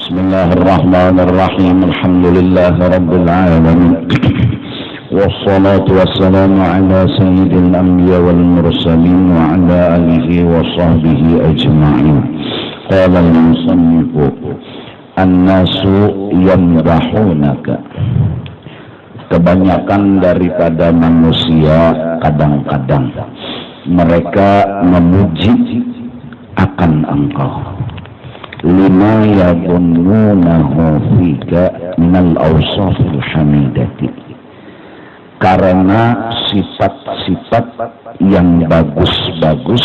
Bismillahirrahmanirrahim. Alhamdulillahirabbil alamin. Wassalatu wassalamu ala sayyidil anbiya wal mursalin wa ala alihi wa sahbihi ajma'in. Qala al-musannifu an-nasu yamdahunaka. Kebanyakan daripada manusia kadang-kadang mereka memuji akan engkau. Lima yadunnunahu fika minal awsafil hamidati, karena sifat-sifat yang bagus-bagus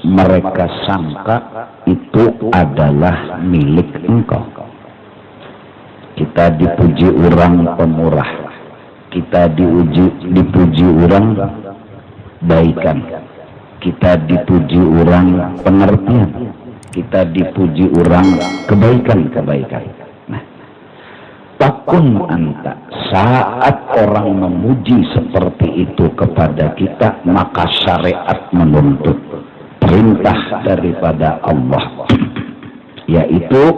mereka sangka itu adalah milik engkau. Kita dipuji orang pemurah, kita dipuji orang baikan, kita dipuji orang pengertian, kita dipuji orang kebaikan-kebaikan. Nah, takun anta, saat orang memuji seperti itu kepada kita, maka syariat menuntut perintah daripada Allah, yaitu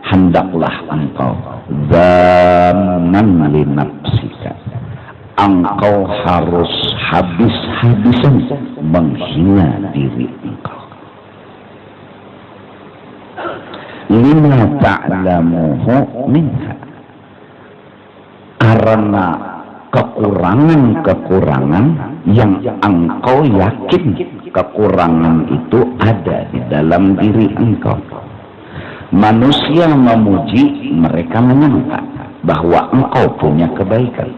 hendaklah engkau zaman li nafsika, engkau harus habis-habisan menghina diri engkau. Lima ta'lamuhu minha, karena kekurangan-kekurangan yang engkau yakin kekurangan itu ada di dalam diri engkau. Manusia memuji, mereka menyangka bahwa engkau punya kebaikan.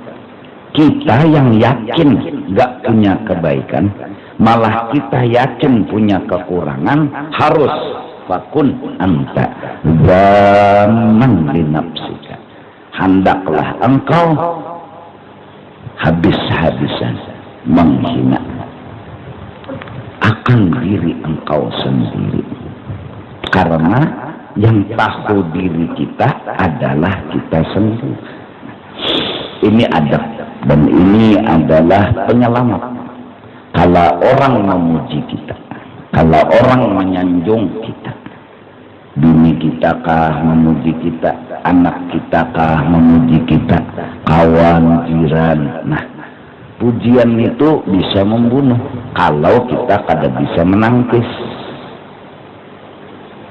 Kita yang yakin gak punya kebaikan, malah kita yakin punya kekurangan, harus fakun anta zaman li nafsika, hendaklah engkau habis-habisan menghina akan diri engkau sendiri, karena yang tahu diri kita adalah kita sendiri. Ini adab dan ini adalah penyelamat. Kalau orang memuji kita, kalau orang menyanjung kita, bini kita kah memuji kita, anak kita kah memuji kita, kawan, jiran. Nah, pujian itu bisa membunuh kalau kita kada bisa menangkis.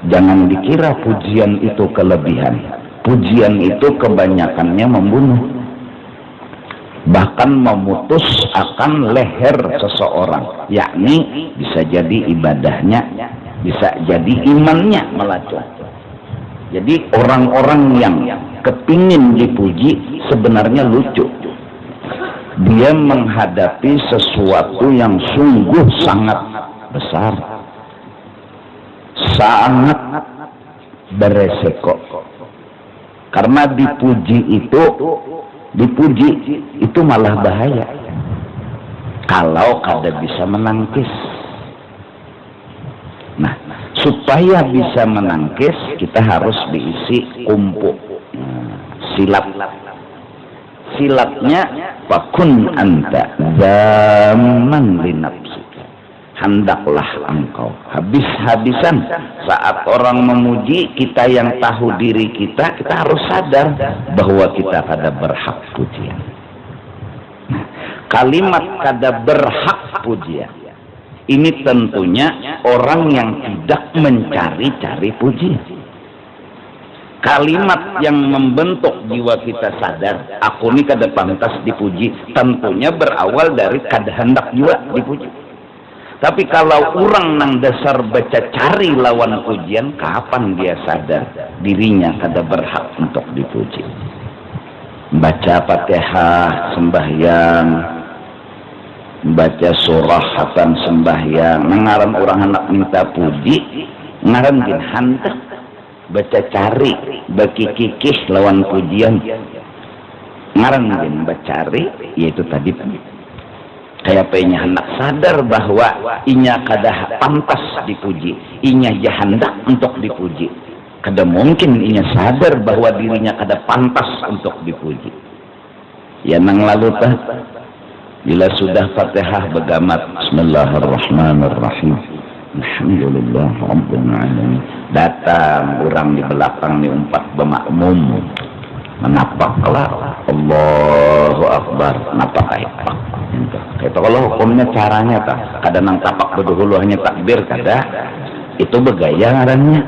Jangan dikira pujian itu kelebihan. Pujian itu kebanyakannya membunuh, bahkan memutus akan leher seseorang, yakni bisa jadi ibadahnya, bisa jadi imannya melacak. Jadi orang-orang yang kepingin dipuji sebenarnya lucu. Dia menghadapi sesuatu yang sungguh sangat besar, sangat beresiko. Karena dipuji itu malah bahaya kalau kada bisa menangkis. Nah, supaya bisa menangkis kita harus diisi umpu, silat. Silatnya fakun anta zaman li nafsika, hendaklah engkau habis-habisan saat orang memuji kita. Yang tahu diri kita, kita harus sadar bahwa kita kada berhak pujian. Nah, kalimat kada berhak pujian ini tentunya orang yang tidak mencari-cari pujian. Kalimat yang membentuk jiwa kita sadar, aku ini kada pantas dipuji, tentunya berawal dari kada hendak juga dipuji. Tapi kalau orang nang dasar baca cari lawan pujian, kapan dia sadar dirinya kada berhak untuk dipuji? Baca Fatihah sembahyang, baca surah hatan sembahyang, ngaran orang hendak minta puji, ngaran gin hantar baca cari bagi kikih lawan pujian, ngaran gin bacari, yaitu tadi kayak pennya hendak sadar bahwa inya kada pantas dipuji, inya jahandak untuk dipuji. Kada mungkin inya sadar bahwa dirinya kada pantas untuk dipuji. Ya nang lalu tah, bila sudah Fatihah begamat Bismillahirrahmanirrahim, Alhamdulillah Rabbil Alamin. Datang orang di belakang nih umpat bermakmum menapaklah Allahu Akbar napak aipak. Itu kalau hukumnya caranya tak kada nang tapak berdulu hanya takbir kada itu begaya ngarannya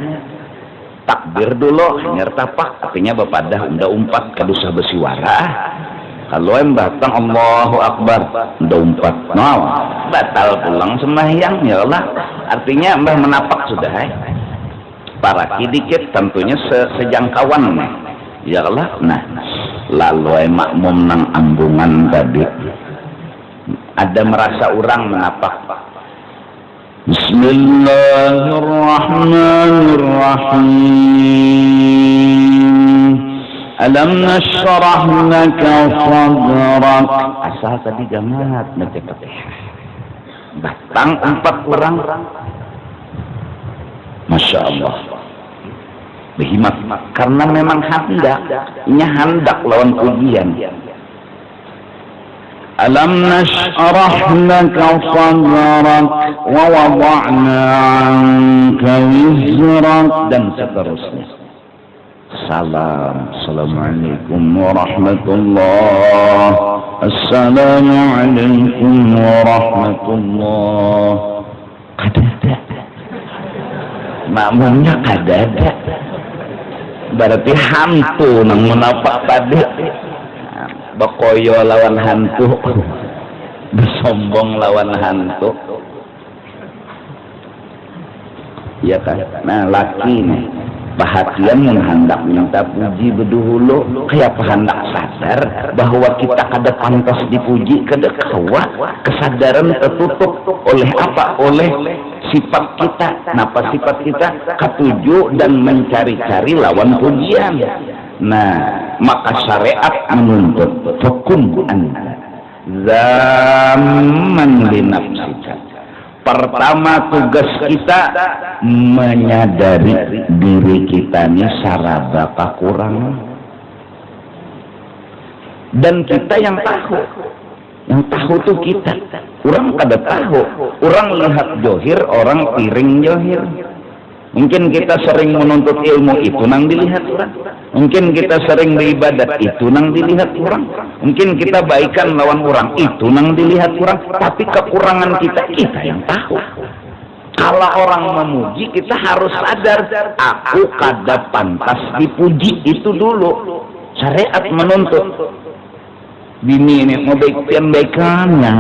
takbir dulu hanya tapak artinya bapadah unda umpat kadusah bersiwara kalau yang batang Allahu Akbar unda umpat no batal pulang sembahyang ya Allah artinya mbah menapak sudah para dikit tentunya sejangkauan ya Allah. Nah lalu makmum nang ambungan tadi ada merasa orang menapak Bismillahirrahmanirrahim Alam nashrah laka sadrak asal tadi gamat baca batang 4 orang Masya Allah behimat karena memang hendak lawan ujian Alam nashrah laka sadrak wa wada'na 'anka wizrak dan seterusnya. Assalamualaikum warahmatullahi Assalamualaikum warahmatullahi kadada makmumnya kadada berarti hantu nang menapak tadi bakoyo lawan hantu bersombong lawan hantu ya kan. Nah laki nih perhatian yang hendak minta puji berdahulu kayak hendak sadar bahwa kita kada pantas dipuji kada kawa kesadaran tertutup oleh apa oleh sifat kita napa sifat kita ketuju dan mencari-cari lawan pujian. Nah maka syariat menuntut hukum anda zaman linafsika. Pertama tugas kita menyadari diri kita ini saraba kekurangan dan kita yang tahu tuh kita orang kada tahu orang lihat johir orang piring johir. Mungkin kita sering menuntut ilmu itu nang dilihat orang. Mungkin kita sering beribadat itu nang dilihat orang. Mungkin kita baikan lawan orang itu nang dilihat orang. Tapi kekurangan kita yang tahu. Kalau orang memuji kita harus sadar aku kada pantas dipuji itu dulu. Syariat menuntut. Bini ini mau baikan-baikannya.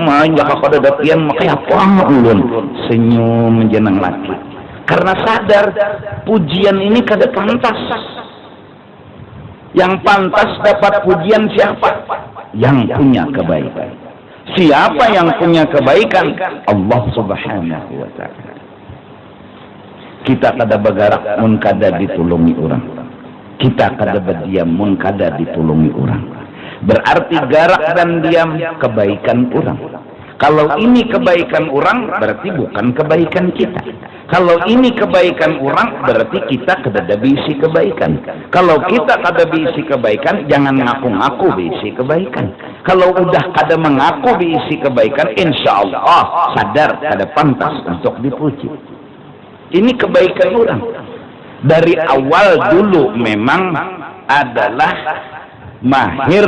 Manja kada datian makanya apa ulun senyum menjenang laki. Karena sadar pujian ini kada pantas. Yang pantas dapat pujian siapa? Yang punya kebaikan. Siapa yang punya kebaikan? Allah Subhanahu wa ta'ala. Kita kada bergerak mun kada ditulungi orang. Kita kada berdiam mun kada ditulungi orang. Berarti gerak dan diam kebaikan orang. Kalau ini kebaikan orang berarti bukan kebaikan kita. Kalau ini kebaikan orang berarti kita kada bisi kebaikan. Kalau kita kada bisi kebaikan jangan ngaku-ngaku bisi kebaikan. Kalau udah kada mengaku bisi kebaikan insya Allah sadar kada pantas untuk dipuji. Ini kebaikan orang. Dari awal dulu memang adalah mahir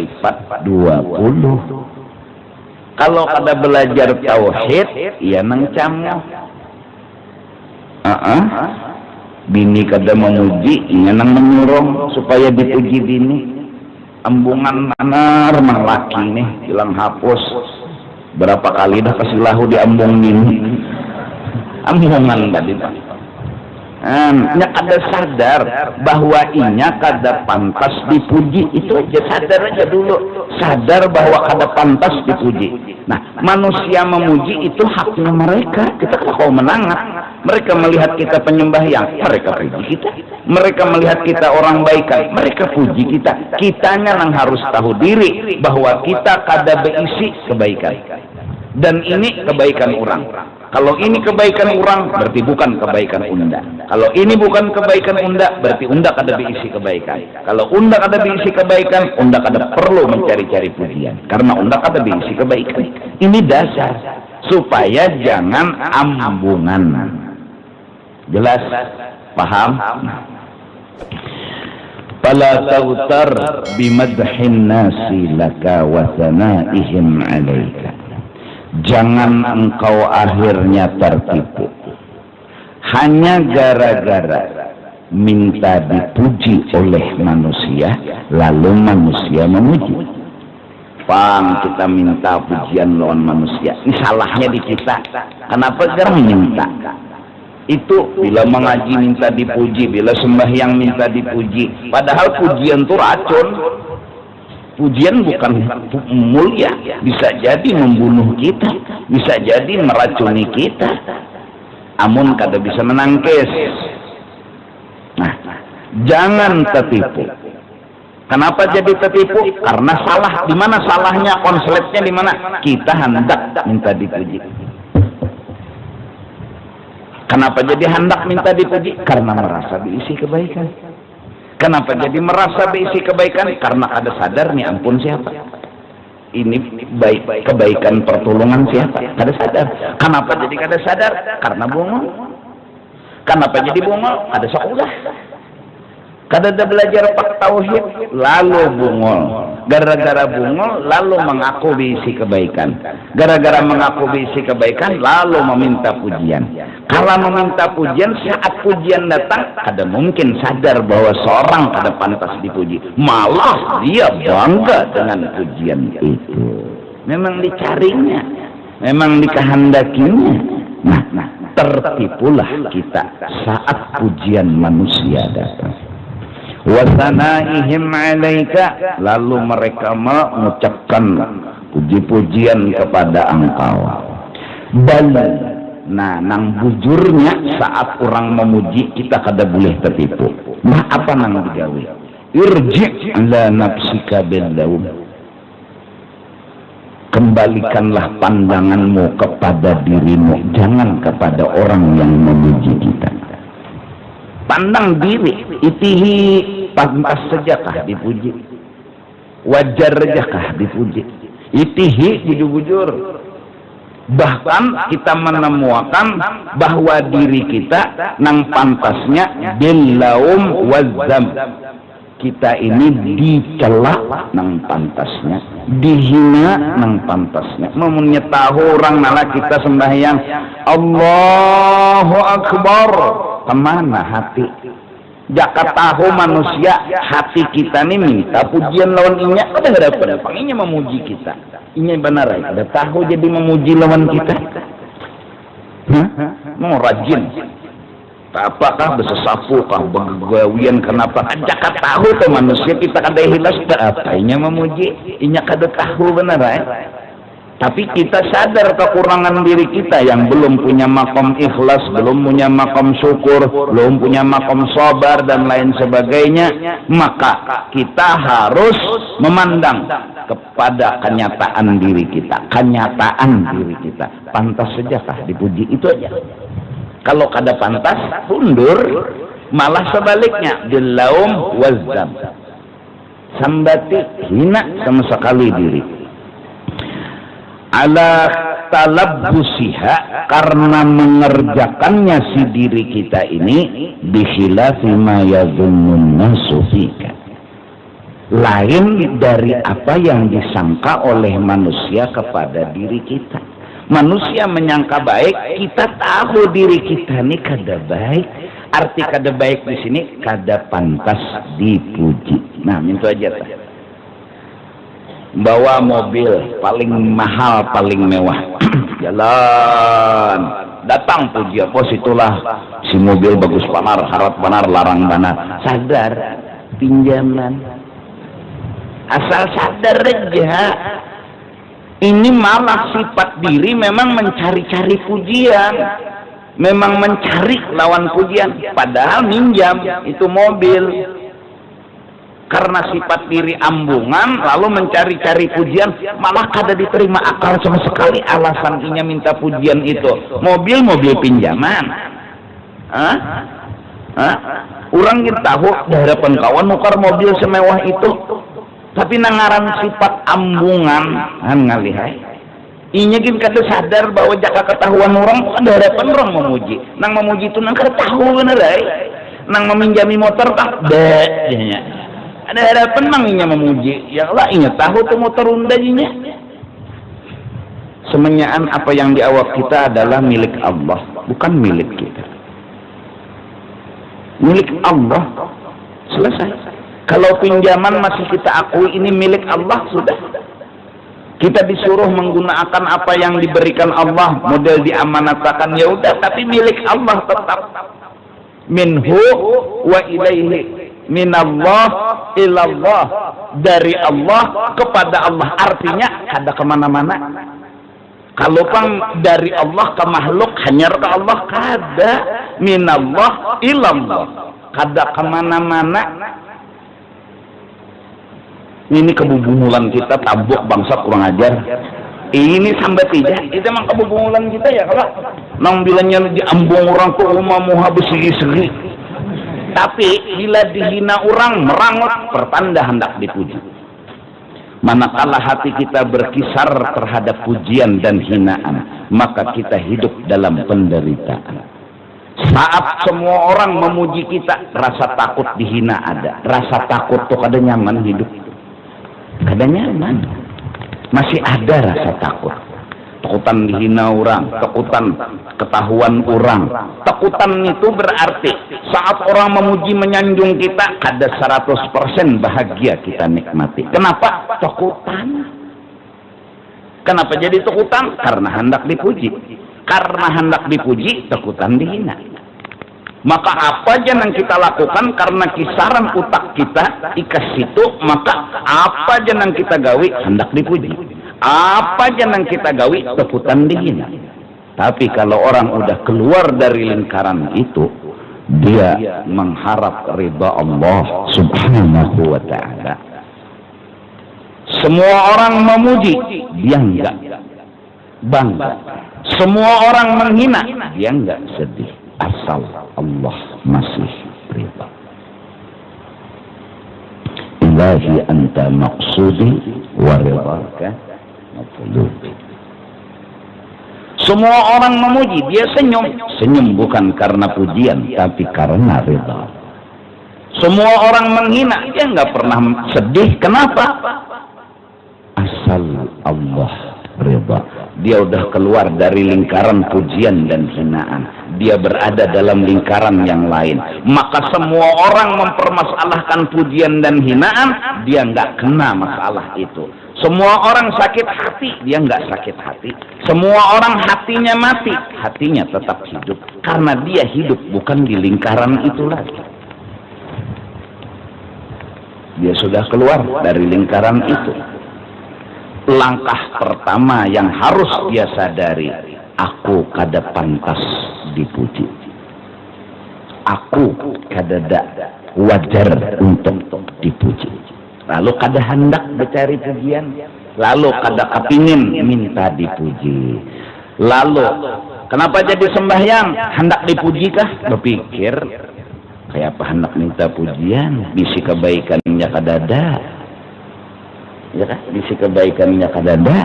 sifat 20. Kalau kada belajar tauhid, ya nang camu. Bini kada memuji, ya nang menyurong supaya dipuji bini. Ambungan manar mang laki nih, hilang hapus. Berapa kali dah kasih lahu di ambung bini. Ambungan tadi pak. Nya kada sadar bahwa inya kada pantas dipuji, itu aja sadar aja dulu, sadar bahwa kada pantas dipuji. Nah manusia memuji itu haknya mereka, kita kau menangat. Mereka melihat kita penyembah yang mereka puji kita, mereka melihat kita orang baikan mereka puji kita. Kitanya yang harus tahu diri bahwa kita kada berisi kebaikan dan ini kebaikan orang. Kalau ini kebaikan orang berarti bukan kebaikan unda. Kalau ini bukan kebaikan unda berarti unda kada berisi kebaikan. Kalau unda kada berisi kebaikan, unda kada perlu mencari-cari pujian karena unda kada berisi kebaikan. Ini dasar. supaya jangan ambungan. Jelas? Paham? Fala tautar bimadhin nasi laka wa sanaihim alaika. Jangan engkau akhirnya tertipu hanya gara-gara minta dipuji oleh manusia, lalu manusia memuji. Pang, kita minta pujian lawan manusia, ini salahnya di kita. Kenapa jarang minta? Itu bila mengaji minta dipuji, bila sembahyang minta dipuji. Padahal pujian itu racun. Pujian bukan mulia, bisa jadi membunuh kita, bisa jadi meracuni kita. Amun kada bisa menangkis. Nah, jangan tertipu. Kenapa jadi tertipu? Karena salah. Di mana salahnya? Konsletnya di mana? Kita hendak minta dipuji. Kenapa jadi hendak minta dipuji? Karena merasa diisi kebaikan. Kenapa jadi merasa diisi kebaikan? Karena ada sadar nih, ampun siapa? Ini baik kebaikan pertolongan siapa? Kada sadar. Kenapa jadi kada sadar? Karena bungol. Kenapa jadi bungol? Ada sekolah. Kada ada belajar pak tauhid, lalu bungol. Gara-gara bungol, lalu mengaku diisi kebaikan. Gara-gara mengaku diisi kebaikan, lalu meminta pujian. Kalau meminta pujian, saat pujian datang, kada mungkin sadar bahwa seorang kada pantas dipuji. Malah dia bangga dengan pujian itu. Memang dicarinya, memang dikehendakinya. Nah, tertipulah kita saat pujian manusia datang. Wasanaihim alaika, lalu mereka mengucapkan puji-pujian kepada engkau. Nah, nang bujurnya saat orang memuji kita kada boleh tertipu. Nah, apa nang digawe? Irji' ala nafsika billaum. Kembalikanlah pandanganmu kepada dirimu, jangan kepada orang yang memuji kita. Pandang diri, itihi, pantas sajakah dipuji, wajar sajakah dipuji, itihi bujur-bujur. Bahkan kita menemukan bahwa diri kita nang pantasnya billaum wazam. Kita ini dicela nang pantasnya, dihina nang pantasnya. Memunya tahu orang malah kita sembahyang Allahu Akbar, kemana hati? Jaka tahu manusia hati kita nih minta pujian lawan inya, ada nggak dapat? Panginya memuji kita, inya benar ya. Ada tahu jadi memuji lawan kita? Mau rajin? Apakah bersesapu kah begawian kenapa? Jaka tahu tuh manusia kita kada hilas apa? Inya memuji, inya kada tahu benar ya. Tapi kita sadar kekurangan diri kita yang belum punya makom ikhlas, belum punya makom syukur, belum punya makom sabar dan lain sebagainya. Maka kita harus memandang kepada kenyataan diri kita. Kenyataan diri kita. Pantas sajakah dipuji? Itu aja. Kalau kada pantas, mundur. Malah sebaliknya, billaum wazzam. Sambati, hina sama sekali diri. Ala talabbusiha, karena mengerjakannya si diri kita ini bikhilafi ma yadhunnun nasu fika, lain dari apa yang disangka oleh manusia kepada diri kita. Manusia menyangka baik, kita tahu diri kita ini kada baik. Arti kada baik di sini kada pantas dipuji. Nah, itu aja tak. Bawa mobil paling mahal, paling mewah, jalan, datang puji bos, itulah si mobil bagus panar, harap panar, larang panar. Sadar pinjaman, asal sadar aja. Ini malah sifat diri memang mencari-cari pujian, memang mencari lawan pujian, padahal minjam itu mobil. Karena sifat diri ambungan, lalu mencari-cari pujian, malah kada diterima akal sama sekali. Alasan inya minta pujian itu mobil pinjaman. Orang kita tahu di hadapan kawan nukar mobil semewah itu, tapi nangaran sifat ambungan kan ngalihai. Inya gin kada sadar bahwa jaka ketahuan orang ada harapan orang memuji. Nang memuji itu nang kada tahu bener ay. Nang meminjami motor tak dehnya. Ada harapan nang inya memuji. Ya Allah inya tahu tuh motor Honda inya. Semenyaan apa yang di awak kita adalah milik Allah, bukan milik kita. Milik Allah. Selesai. Kalau pinjaman masih kita akui ini milik Allah, sudah. Kita disuruh menggunakan apa yang diberikan Allah, model diamanatkan, ya udah, tapi milik Allah tetap. Minhu wa ilaihi, minallah ilallah, dari Allah kepada Allah, artinya kada kemana-mana. Kalau pang dari Allah ke makhluk, hanya ke Allah, kada. Minallah ilallah, kada kemana-mana. Ini kebubungulan kita, tabuk bangsa kurang ajar. Ini sambat tidak, itu emang kebubungulan kita ya kalau nang bilangnya diambung orang tuh rumah muha bersegi-segi. Tapi bila dihina orang merangut, pertanda hendak dipuji. Manakala hati kita berkisar terhadap pujian dan hinaan, maka kita hidup dalam penderitaan. Saat semua orang memuji kita, rasa takut dihina ada, rasa takut tuh kada nyaman hidup. Kada nyaman, masih ada rasa takut, takutan dihina orang, takutan ketahuan orang. Takutan itu berarti saat orang memuji menyanjung kita, kada 100% bahagia kita nikmati. Kenapa? Takutan. Kenapa jadi takutan? Karena hendak dipuji. Karena hendak dipuji, takutan dihina. Maka apa aja yang kita lakukan karena kisaran utak kita ikas situ, maka apa aja yang kita gawi hendak dipuji, apa aja yang kita gawi takutan dihina. Tapi kalau orang udah keluar dari lingkaran itu, dia mengharap ridha Allah subhanahu wa ta'ala. Semua orang memuji, dia enggak bangga. Semua orang menghina, dia enggak sedih, asal Allah masih ridha. Ilahi anta maqsudi wa ridhaka matlubi. Semua orang memuji, dia senyum. Senyum bukan karena pujian, tapi karena ridha. Semua orang menghina, dia nggak pernah sedih. Kenapa? Asal Allah ridha. Dia udah keluar dari lingkaran pujian dan hinaan. Dia berada dalam lingkaran yang lain. Maka semua orang mempermasalahkan pujian dan hinaan, dia nggak kena masalah itu. Semua orang sakit hati, dia nggak sakit hati. Semua orang hatinya mati, hatinya tetap hidup. Karena dia hidup bukan di lingkaran itu lagi. Dia sudah keluar dari lingkaran itu. Langkah pertama yang harus dia sadari, aku kada pantas dipuji. Aku kada wajar untuk dipuji. Lalu kada hendak mencari pujian, lalu kada kepingin minta dipuji. Lalu kenapa jadi sembahyang? Hendak dipuji kah? Berpikir kayak apa hendak minta pujian? Bisi kebaikannya kada ada. Ya kan? Bisi kebaikannya kada ada.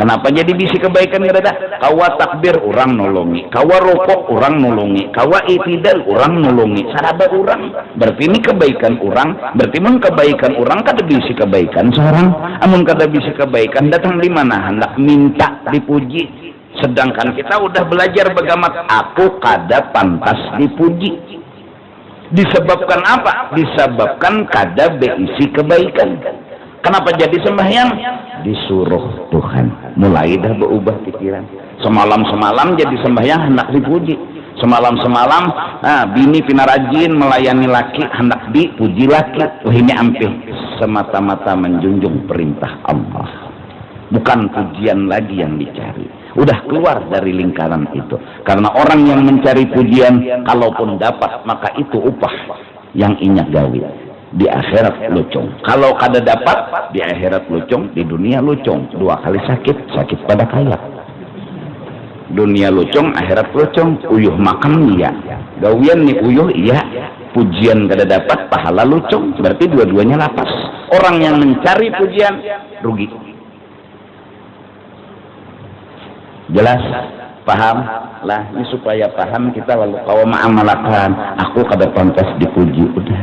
Kenapa jadi bisi kebaikan kada ada? Kawa takbir orang nolongi, kawa rokok orang nolongi, kawa itidal orang nolongi, saraba orang. Berarti ini kebaikan orang. Berarti mun kebaikan orang kada bisi kebaikan seorang. Amun kada bisi kebaikan datang di mana? Hendak minta dipuji. Sedangkan kita udah belajar bagamat aku kada pantas dipuji. Disebabkan apa? Disebabkan kada beisi kebaikan. Kenapa jadi sembahyang? Disuruh Tuhan. Mulai dah berubah pikiran. Semalam-semalam jadi sembahyang hendak dipuji. Semalam-semalam bini pinarajin melayani laki hendak dipuji laki. Wah ini ampih semata-mata menjunjung perintah Allah. Bukan pujian lagi yang dicari. Udah keluar dari lingkaran itu. Karena orang yang mencari pujian, kalaupun dapat, maka itu upah yang inyak gawi. Di akhirat lucung. Kalau kada dapat, di akhirat lucung, di dunia lucung. 2 kali sakit pada kaya. Dunia lucung, akhirat lucung. Uyuh makan iya, gawian nih uyuh iya, pujian kada dapat, pahala lucung. Berarti dua-duanya lapas. Orang yang mencari pujian rugi. Jelas? Paham? Lah, ini supaya paham kita walau kaum amalakan, aku kada pantas dipuji udah.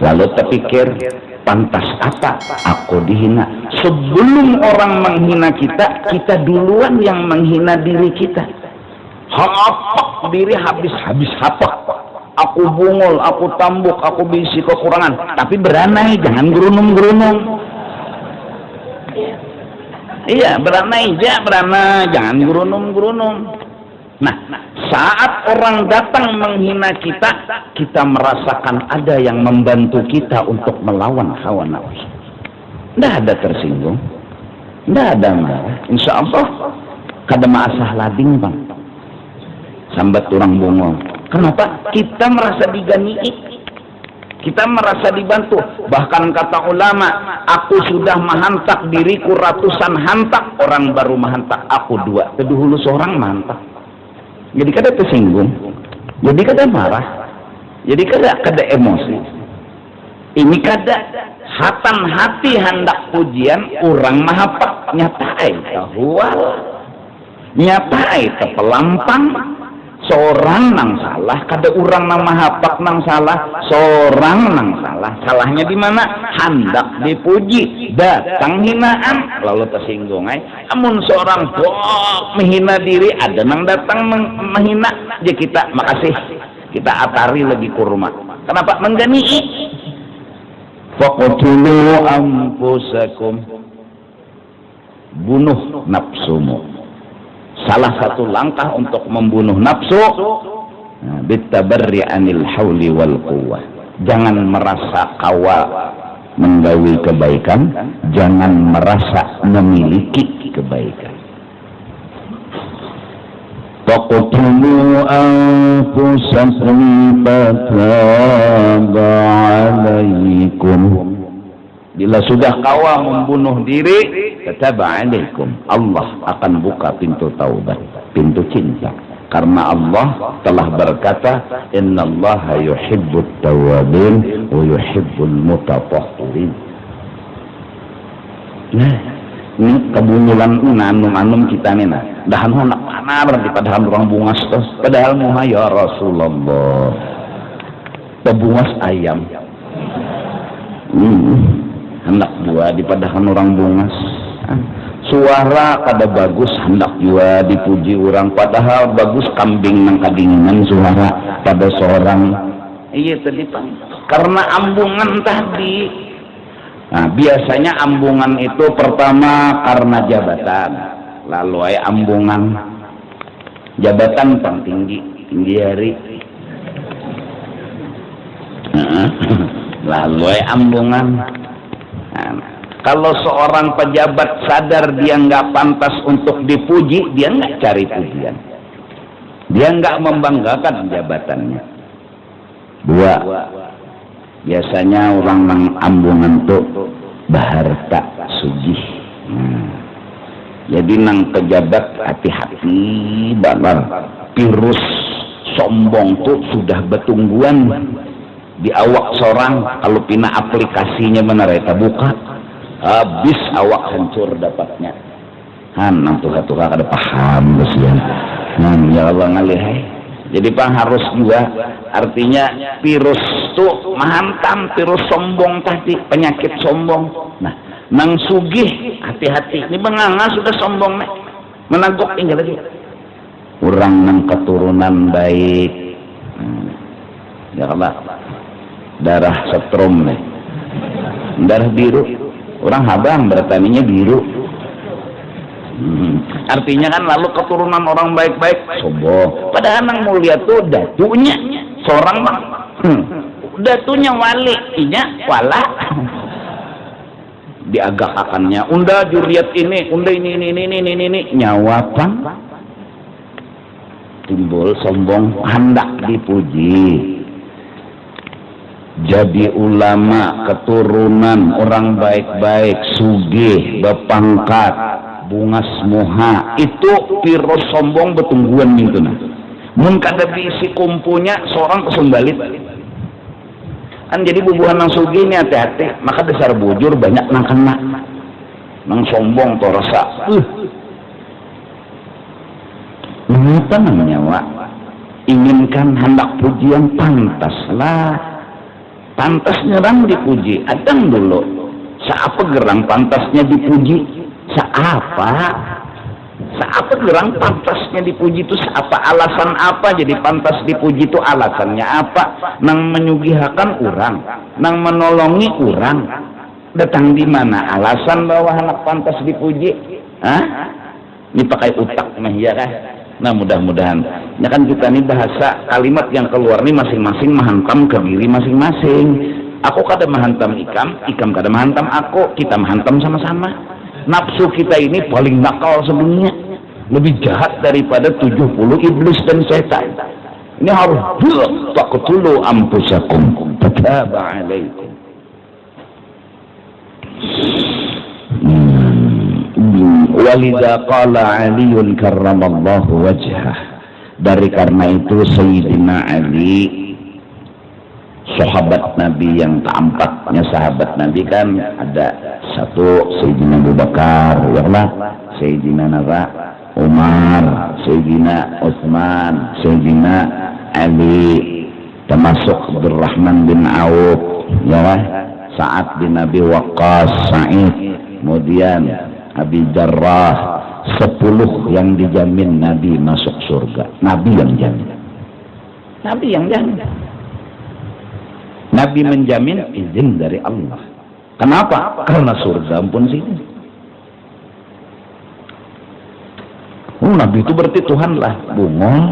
Lalu terpikir, pantas apa aku dihina? Sebelum orang menghina kita, kita duluan yang menghina diri kita. Hapak diri habis hapak. Aku bungul, aku tambuk, aku bisi kekurangan. Tapi beranai, jangan gerunung-gerunung. Iya, beranai aja, beranai, jangan gerunung-gerunung. Nah, saat orang datang menghina kita, kita merasakan ada yang membantu kita untuk melawan hawa nafsu. Tidak ada tersinggung, tidak ada marah. Insya Allah, kada maasah lading bang. Sambat orang bungol. Kenapa? Kita merasa digani'i. Kita merasa dibantu. Bahkan kata ulama, aku sudah menghantak diriku ratusan hantak, orang baru menghantak aku 2. Kedahulu seorang mantap. Jadi kada tersinggung, jadi kada marah, jadi kada emosi. Ini kada hatan hati hendak pujian orang mahapak nyatai tahwal, nyatai tepelampang. Seorang nang salah, kada orang nang mahapak nang salah, seorang nang salah. Salahnya di mana? Hendak dipuji, datang hinaan, lalu tersinggung. Amun seorang menghina diri, ada nang datang menghina, jadi kita makasih, kita atari lagi kurma. Kenapa? Menggani'i. Faqtulu anfusakum, bunuh nafsumu. Salah satu langkah untuk membunuh nafsu, bitabarri anil hauli wal quwwah. Jangan merasa kawa menggawi kebaikan, jangan merasa memiliki kebaikan. Faqtulu anfusakum fataba alaikum. Bila sudah kawa membunuh diri, tataba alaikum, Allah akan buka pintu taubat, pintu cinta. Karena Allah telah berkata, innallaha yuhibbut tawwabin wa yuhibbul mutatahhirin. Nah, ini kebungulan anum-anum kita nih, nah. Dahan anak panar di padahal orang bungas terus. Padahal muha ya Rasulullah. Pebungas ayam. Hendak jua dipadahan orang bungas. Suara kada bagus hendak jua dipuji orang, padahal bagus kambing nang kadinginan suara pada seorang. Iya tadi Pak, karena ambungan tadi. Nah, biasanya ambungan itu pertama karena jabatan, lalu ay ambungan jabatan paling tinggi hari. Lalu ay ambungan. Kalau seorang pejabat sadar dia nggak pantas untuk dipuji, dia nggak cari pujian, dia nggak membanggakan jabatannya. 2, biasanya orang nang ambungan tuh baharta sugih. Jadi nang pejabat hati-hati balar, virus sombong tuh sudah betungguan di awak seorang. Kalau pina aplikasinya menerita buka, habis awak hancur dapatnya. Nang tuha-tuha kada paham kesian. Ya Allah ngalih. Jadi Pak harus juga, artinya virus tuh menghantam, virus sombong tadi, penyakit sombong. Nah, nang sugih hati-hati. Ini menganga sudah sombong nih, menagok tinggal lagi. Orang nang keturunan baik, ya Allah. Darah setrum nih, darah biru, orang habang bertaninya biru. Artinya kan lalu keturunan orang baik-baik sombong. Padahal nang mulia tuh datunya seorang bang, datunya wali, inya wala. Diagak-akannya, unda juriat ini, unda ini nyawa bang. Timbul sombong, hendak dipuji. Jadi ulama keturunan orang baik-baik, sugih, bepangkat, bungas moha, itu virus sombong betungguan gitu nah. Mun kada diisi kumpunya seorang kesumbalit. Kan jadi bubuhan nang sugih ini hati-hati, maka dasar bujur banyak nang kena. Nang sombong to rasa. tenang nyawa. Inginkan hendak pujian pantaslah. Pantas nyerang dipuji. Adang dulu. Seapa gerang pantasnya dipuji? Seapa gerang pantasnya dipuji itu seapa? Alasan apa jadi pantas dipuji itu? Alasannya apa? Nang menyugihakan orang, nang menolongi orang. Datang di mana alasan bahwa anak pantas dipuji? Hah? Ini pakai utak mah ya kan? Nah mudah-mudahan ya kan kita nih bahasa kalimat yang keluar nih masing-masing menghantam ke diri masing-masing. Aku kada menghantam ikam kada menghantam aku, kita menghantam sama-sama. Nafsu kita ini paling nakal sebenarnya, lebih jahat daripada 70 iblis dan setan. Ini harus taqtulu anfusakum fataba alaikum. Walidha qala Aliun karramallahu wajhah. Dari karena itu Sayyidina Ali, sahabat Nabi yang keempatnya sahabat Nabi kan ada satu Sayyidina Abu Bakar, ya Allah, Sayyidina Umar, Sayyidina Utsman, Sayyidina Ali, termasuk Abdurrahman bin Auf, ya Allah, Sa'ad bin Abi Waqqas, Sa'id, kemudian Abi Jarrah. 10 yang dijamin Nabi masuk surga. Nabi yang jamin. Nabi yang jamin. Nabi menjamin izin dari Allah. Kenapa? Karena surga pun sini. Nabi itu berarti Tuhan lah. Bungol.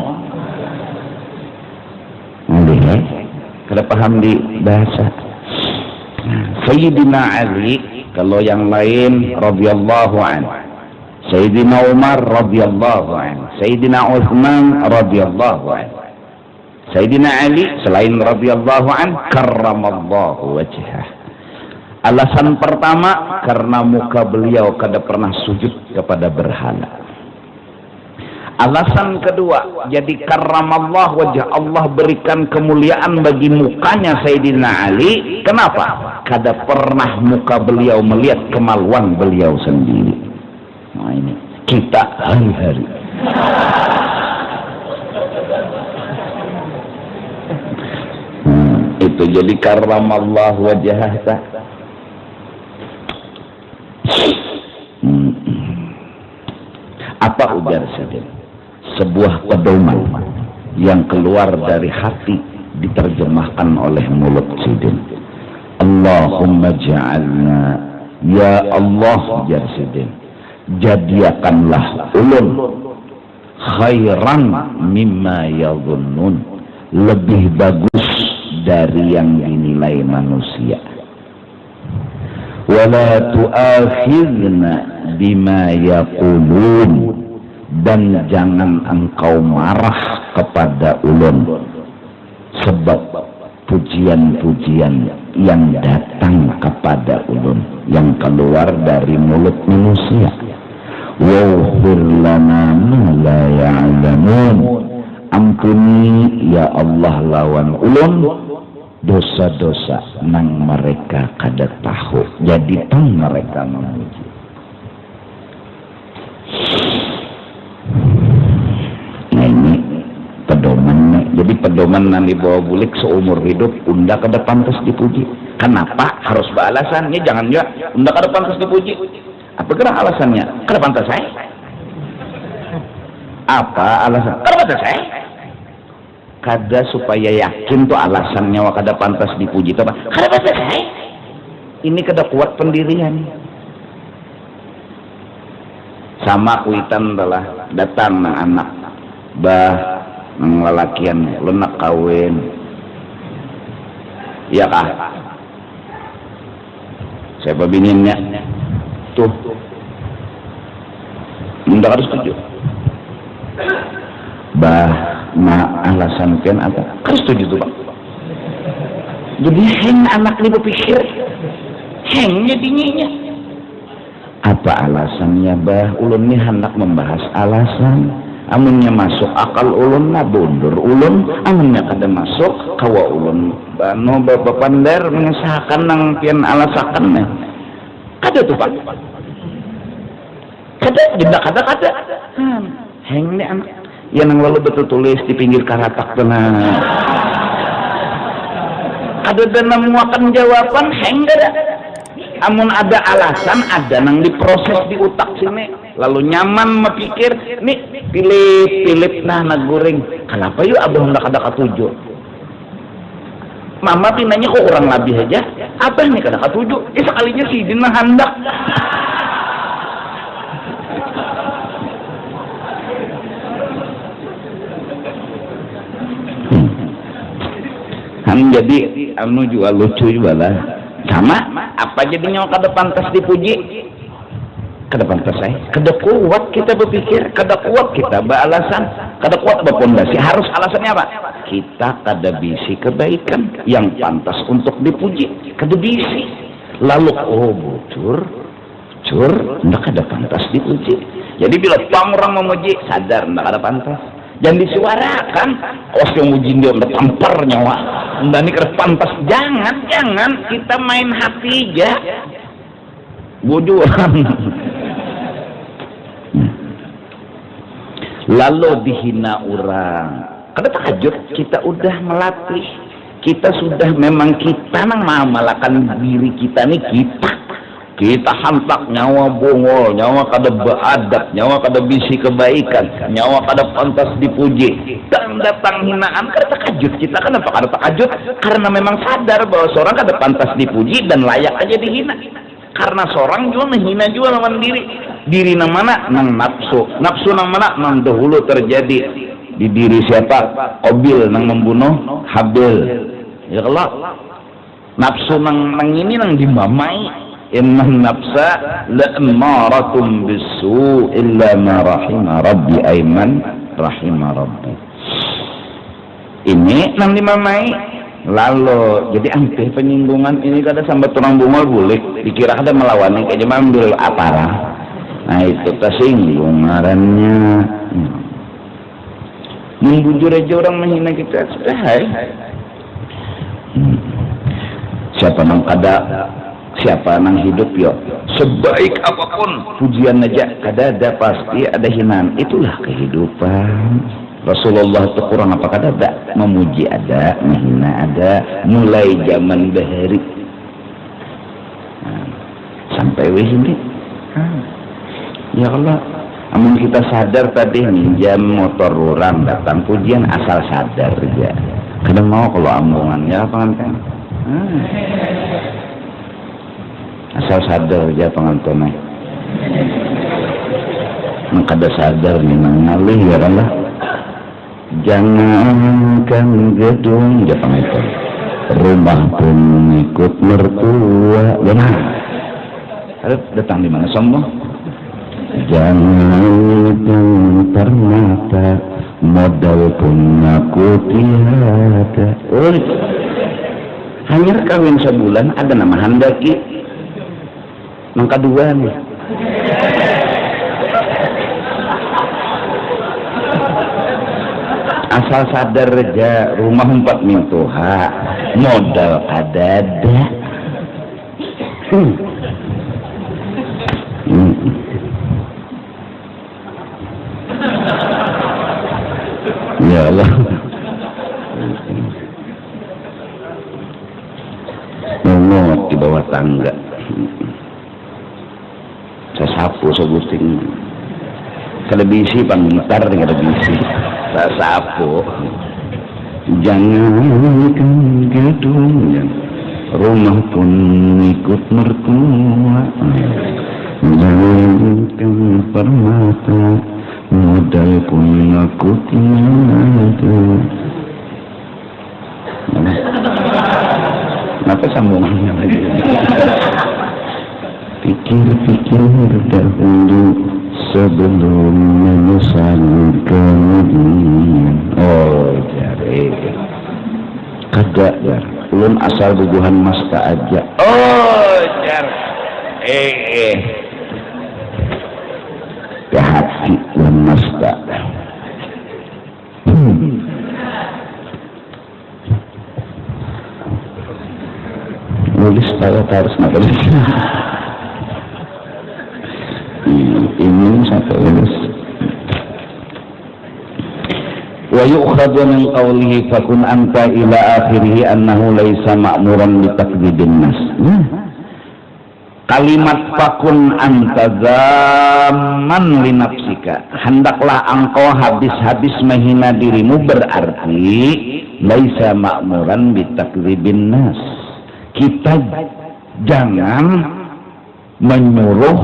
Nanti kada paham di bahasa. Sayyidina Ali, kalau yang lain radhiyallahu anhu. Sayyidina Umar radhiyallahu anhu. Sayyidina Utsman radhiyallahu anhu. Sayyidina Ali selain radhiyallahu anhu karramallahu wajhah. Alasan pertama karena muka beliau kada pernah sujud kepada berhala. Alasan kedua, jadi karramallahu wajah, Allah berikan kemuliaan bagi mukanya Sayyidina Ali. Kenapa? Kada pernah muka beliau melihat kemaluan beliau sendiri. Nah ini kita hari-hari. Itu jadi karramallahu wajhah. Apa ujar Sidin? Sebuah pedoman yang keluar dari hati diterjemahkan oleh mulut Sidin. Allahumma ja'alna, ya Allah, jar Sidin, jadiakanlah ulun khairan mimma yadhunnun, lebih bagus dari yang dinilai manusia. Wala tu'akhidna bima yaqulun, dan jangan engkau marah kepada ulun sebab pujian-pujian yang datang kepada ulun yang keluar dari mulut manusia. Waghfir lana ma la ya'lamun, ampuni ya Allah lawan ulun dosa-dosa nang mereka kada tahu. Jadi tang mereka memuji. Nah ini pedoman. Jadi pedoman yang dibawa bulik seumur hidup unda kada pantas dipuji. Kenapa? Harus beralasannya. Jangan juga unda kada pantas dipuji. Apa kira alasannya? Kada pantas saya. Apa alasan? Kada pantas saya. Kada supaya yakin tuh alasannya wa kada pantas dipuji. Kada pantas saya. Ini kada kuat pendirian. Sama kuitan adalah datang ng anak bah ng lalakian lunak kawin, iya kah? Saya pabininnya tuh tidak harus setuju. Bah ma alasan kan apa? Harus setuju tuh Pak. Jadi heng anak ini berpikir heng jadinya. Apa alasannya bah? Ulun ini hendak membahas alasan. Amunnya masuk akal ulun na bundur ulun, amunnya kada masuk kawa ulun bano bapak pandar mengesahkan nang pian alasakan. Kada tuh Pak. Kada jenda kada. Heng ni anak. Ya nang walau betul tulis di pinggir karatak tenang. Ada dan muakan jawaban enggak ada. Amun ada alasan ada nang diproses di otak sini. Lalu nyaman mepikir nih pilih nah goreng. Kenapa yuk abah hendak ada ketujuh? Mama pinanya kok kurang lebih aja. Abah nih kada ketujuh. Sekalinya sih dina hendak. Jadi anu juga lucu juga lah. Sama apa jadinya kada pantas dipuji, kada pantas kada kuat kita berpikir, kada kuat kita beralasan, kada kuat berpondasi. Harus alasannya apa? Kita kada bisi kebaikan yang pantas untuk dipuji, kada bisi. Lalu bocor ndak kada pantas dipuji. Jadi bila orang memuji sadar ndak kada pantas. Jangan disuarakan, awas yang muji dia udah tampar nyawa. Dan ini kada pantas. Jangan kita main hati aja. Bodohan. Lalu dihina orang. Kada takjub, kita udah melatih. Kita sudah memang kita nang memalakan diri kita nih kita hantak nyawa bongol, nyawa kada beradab, nyawa kada bisi kebaikan, nyawa kada pantas dipuji. Dan datang hinaan kada takajud. Kita kenapa kada takajud? Karena memang sadar bahwa seorang kada pantas dipuji dan layak aja dihina. Karena seorang juga menghina juga lawan diri nang mana? Nang nafsu nang mana? Nang dahulu terjadi di diri siapa? Qabil nang membunuh Habil. Ya Allah, nafsu nang ini nang dimamai. Inna nafsa la'amaratum bisu illa ma rahima rabbi aiman rahima rabbi. Ini nang dimamai. Lalu jadi hampir penyinggungan ini kada sambat orang bungol boleh dikira kada melawan kayak cuma ambil aparah. Nah itu tersinggung ngarannya. Membujur aja orang menghina kita sudah siapa nang kada, siapa nang hidup yo sebaik apapun pujian aja kada ada pasti ada hinaan. Itulah kehidupan. Rasulullah itu kurang apa kada ada, memuji ada, menghina ada, mulai zaman bahari sampai wihini. Ya Allah, amun kita sadar tadi minjam motor orang datang pujian asal sadar aja. Kadang mau kalau omongannya apa kan? Asal sadar aja pengantonnya. Kada sadar nih ngalih ya Allah. Jangankan gedung ya penganton, rumah pun ikut mertua. Benar. Ada datang di mana sombong? Jangan permata, modal pun aku tiada. Hanya kawin sebulan ada nama handaki. Nang kedua nih. Asal sadar aja rumah 4 mintuha, modal ada. Ya Allah. Ngomong di bawah tangga. Sasapu sebuting. Kada bisi pangitar kada bisi. Sasapu. Jangankan gedung, rumah pun ikut mertua. Jangankan permata, modal pun aku tiada. Kenapa sambungannya lagi? Pikir-pikir dahulu sebelum menyesali kemudian. Oh jare kada jar ulun asal guguhan mas tak aja. Oh jar ke hati lan mas tak. Nulis harus nulis. Ini sampai lulus. wa yu'khadhu min qawlihi fakun anta ila akhirih annahu laisa ma'muran bi takdzibin nas. Kalimat fakun anta zaman li nafsika, hendaklah engkau habis-habis menghina dirimu, berarti laisa ma'muran bi takdzibin nas. Kita jangan menyuruh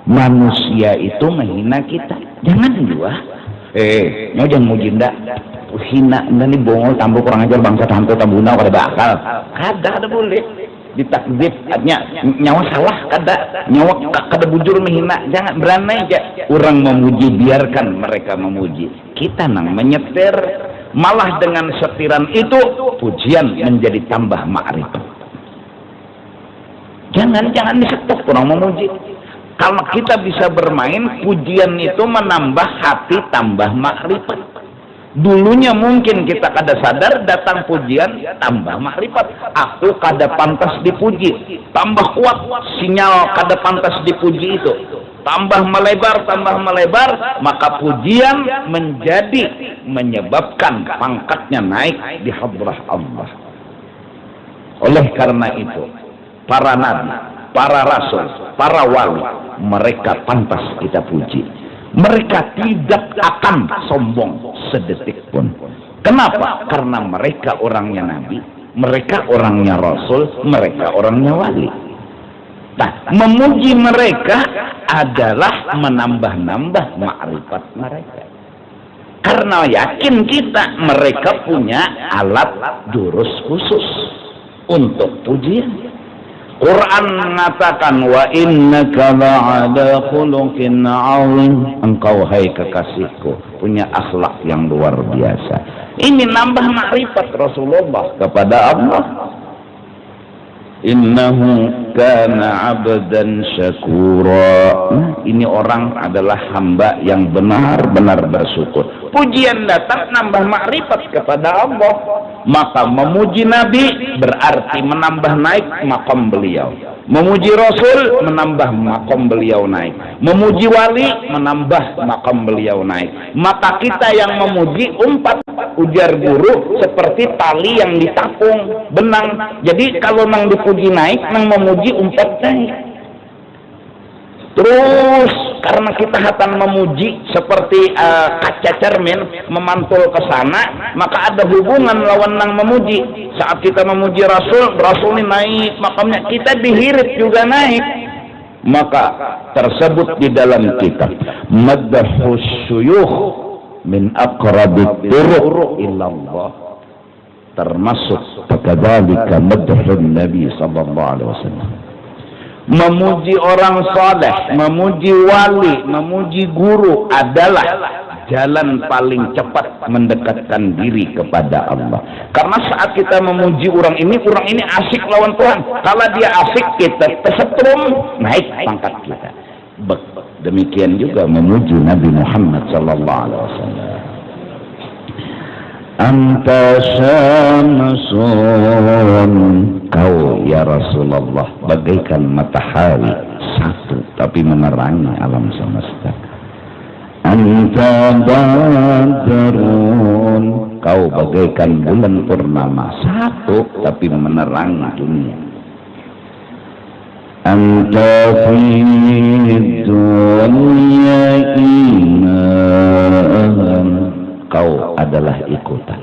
manusia itu menghina kita. Jangan juga. Jangan mujinda hina nih bongol tambah kurang ajar bangsa hantu tambuna kada bakal. Kada boleh ditakdzib, artinya nyawa salah kada, nyawa kada bujur menghina. Jangan berani aja orang memuji, biarkan mereka memuji. Kita nang menyetir, malah dengan setiran itu pujian menjadi tambah ma'rifat. Jangan disetok orang memuji. Kalau kita bisa bermain, pujian itu menambah hati, tambah makrifat. Dulunya mungkin kita kada sadar, datang pujian, tambah makrifat. Aku kada pantas dipuji, tambah kuat sinyal kada pantas dipuji itu. Tambah melebar, maka pujian menyebabkan pangkatnya naik di hadrah Allah. Oleh karena itu, para nabi, para rasul, para wali, mereka pantas kita puji. Mereka tidak akan sombong sedetik pun. Kenapa? Karena mereka orangnya nabi, mereka orangnya rasul, mereka orangnya wali. Nah, memuji mereka adalah menambah-nambah makrifat mereka. Karena yakin kita mereka punya alat jurus khusus untuk pujian. Quran mengatakan wa innaka la'ala khuluqin 'azim. Engkau hai kekasihku punya akhlak yang luar biasa. Ini nambah makrifat Rasulullah kepada Allah. Innahu kana 'abdan syakura. Ini orang adalah hamba yang benar-benar bersyukur. Pujian datang nambah makrifat kepada Allah. Maka memuji Nabi berarti menambah naik makom beliau. Memuji Rasul menambah makom beliau naik. Memuji wali menambah makom beliau naik. Maka kita yang memuji umpat, ujar guru, seperti tali yang ditapung benang. Jadi kalau nang dipuji naik, nang memuji umpat naik. Terus karena kita hatan memuji seperti kaca cermin memantul ke sana, maka ada hubungan lawan nang memuji. Saat kita memuji Rasul, Rasul ini naik makamnya, kita dihirit juga naik. Maka tersebut di dalam kitab Madhus Syuyukh min aqrabit turuq ilallah, termasuk kadzalika madhun Nabi sallallahu alaihi wasallam. Memuji orang saleh, memuji wali, memuji guru adalah jalan paling cepat mendekatkan diri kepada Allah. Karena saat kita memuji orang ini asik lawan Tuhan. Kalau dia asik, kita tersetrum, naik pangkat kita. Demikian juga memuji Nabi Muhammad sallallahu alaihi wasallam. Anta syamsun, kau ya Rasulullah bagaikan matahari satu tapi menerangi alam semesta. Anta badrun, kau bagaikan bulan purnama satu tapi menerangi dunia. Anta fi dunya iman, kau adalah ikutan.